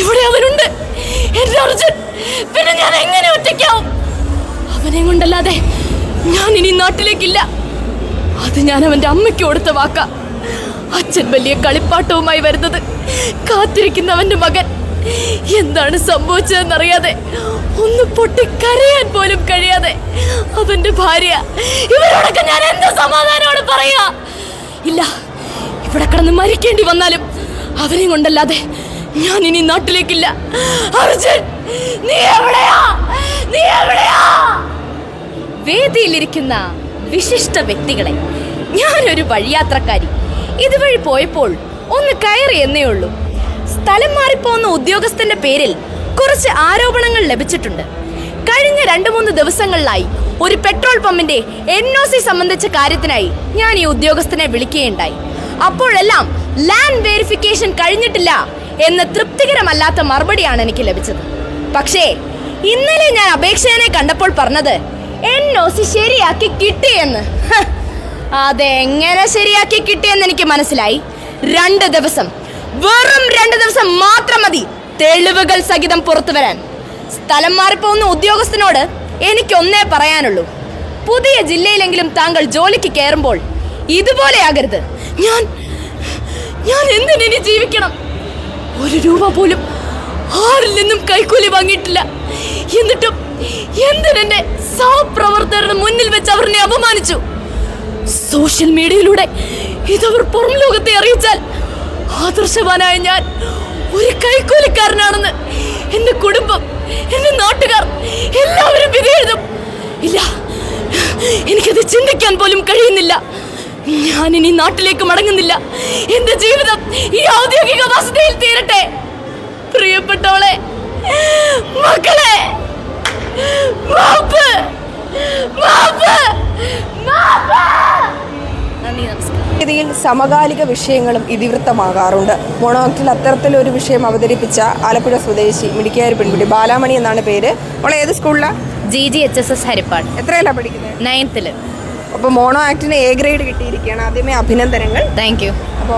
ഇവിടെ അവനുണ്ട്, എന്റെ അർജുൻ. പിന്നെ ഞാൻ എങ്ങനെ ഒറ്റയ്ക്കാവും? അവനെ കൊണ്ടല്ലാതെ ഞാൻ ഇനി നാട്ടിലേക്കില്ല. അത് ഞാൻ അവന്റെ അമ്മയ്ക്ക് കൊടുത്ത വാക്ക. അച്ഛൻ വലിയ കളിപ്പാട്ടവുമായി വരുന്നത് കാത്തിരിക്കുന്നവന്റെ മകൻ എന്താണ് സംഭവിച്ചതെന്നറിയാതെ, ഒന്ന് പൊട്ടിക്കരയാൻ പോലും കഴിയാതെ അവന്റെ ഭാര്യ. ഇവരോടൊക്കെ ഞാൻ എന്ത് സമാധാനമാണ് പറയാ? ഇല്ല, ഇവിടെ കിടന്ന് മരിക്കേണ്ടി വന്നാലും അവനെ കൊണ്ടല്ലാതെ ഞാൻ ഇനി നാട്ടിലേക്കില്ല. അർജുൻ, നീ എവിടെയാ? നീ എവിടെയാ? വേദിയിലിരിക്കുന്ന വിശിഷ്ട വ്യക്തികളെ, ഞാനൊരു വഴിയാത്രക്കാരി. ഇതുവഴി പോയപ്പോൾ ഒന്ന് കയറി എന്നേ ഉള്ളൂ. സ്ഥലം മാറിപ്പോകുന്ന ഉദ്യോഗസ്ഥന്റെ പേരിൽ കുറച്ച് ആരോപണങ്ങൾ ലഭിച്ചിട്ടുണ്ട്. കഴിഞ്ഞ 2-3 ദിവസങ്ങളിലായി ഒരു പെട്രോൾ പമ്പിന്റെ NOC സംബന്ധിച്ച കാര്യത്തിനായി ഞാൻ ഈ ഉദ്യോഗസ്ഥനെ വിളിക്കുകയുണ്ടായി. അപ്പോഴെല്ലാം ലാൻഡ് വെരിഫിക്കേഷൻ കഴിഞ്ഞിട്ടില്ല എന്ന തൃപ്തികരമല്ലാത്ത മറുപടിയാണ് എനിക്ക് ലഭിച്ചത്. പക്ഷേ ഇന്നലെ ഞാൻ അപേക്ഷകനെ കണ്ടപ്പോൾ പറഞ്ഞത് NOC ശരിയാക്കി കിട്ടിയെന്ന്. അതെങ്ങനെ ശരിയാക്കി കിട്ടിയെന്ന് എനിക്ക് മനസ്സിലായി. 2 ദിവസം, വെറും 2 ദിവസം മാത്രം മതി തെളിവുകൾ സഹിതം പുറത്തു വരാൻ. സ്ഥലം മാറിപ്പോകുന്ന ഉദ്യോഗസ്ഥനോട് എനിക്കൊന്നേ പറയാനുള്ളൂ, പുതിയ ജില്ലയിലെങ്കിലും താങ്കൾ ജോലിക്ക് കയറുമ്പോൾ ഇതുപോലെയാകരുത്. ഞാൻ എന്തിനി ജീവിക്കണം? 1 രൂപ പോലും ആരിൽ നിന്നും കൈക്കൂലി വാങ്ങിയിട്ടില്ല. എന്നിട്ടും എന്തിനെന്റെ സഹപ്രവർത്തകരുടെ മുന്നിൽ വെച്ച് അവരെ അപമാനിച്ചു? സോഷ്യൽ മീഡിയയിലൂടെ ഇതവർ പുറം ലോകത്തെ അറിയിച്ചാൽ ആദർശവാനായ ഞാൻ ഒരു കൈക്കൂലിക്കാരനാണെന്ന് എന്റെ കുടുംബം, എന്റെ നാട്ടുകാർ എല്ലാവരും വിധിയെഴുതും. ഇല്ല, എനിക്കത് ചിന്തിക്കാൻ പോലും കഴിയുന്നില്ല. ഞാൻ ഇനി നാട്ടിലേക്ക് മടങ്ങുന്നില്ല. എന്റെ ജീവിതം ഈ ഔദ്യോഗിക വസതിയിൽ തീരട്ടെ. പ്രിയപ്പെട്ടവളെ, മക്കളെ, മാപ്പ്, മാപ്പ്, മാപ്പ്. നന്ദി, നമസ്കാരം. രീതിയിൽ സമകാലിക വിഷയങ്ങളും ഇതിവൃത്തമാകാറുണ്ട്. മോണോ ആക്ടിൽ അത്തരത്തിലൊരു വിഷയം അവതരിപ്പിച്ച ആലപ്പുഴ സ്വദേശി മിടുക്കിയായ പെൺകുട്ടി ബാലാമണി എന്നാണ് പേര്. അവൾ ഏത് സ്കൂളിലാണ്? GGHSS ഹരിപ്പാട്. എത്രയല്ല പഠിക്കുന്നത്? 9th. അപ്പോൾ മോണോ ആക്ടിന് A ഗ്രേഡ് കിട്ടിയിരിക്കുകയാണ്. ആദ്യമേ അഭിനന്ദനങ്ങൾ. Thank you. അപ്പോൾ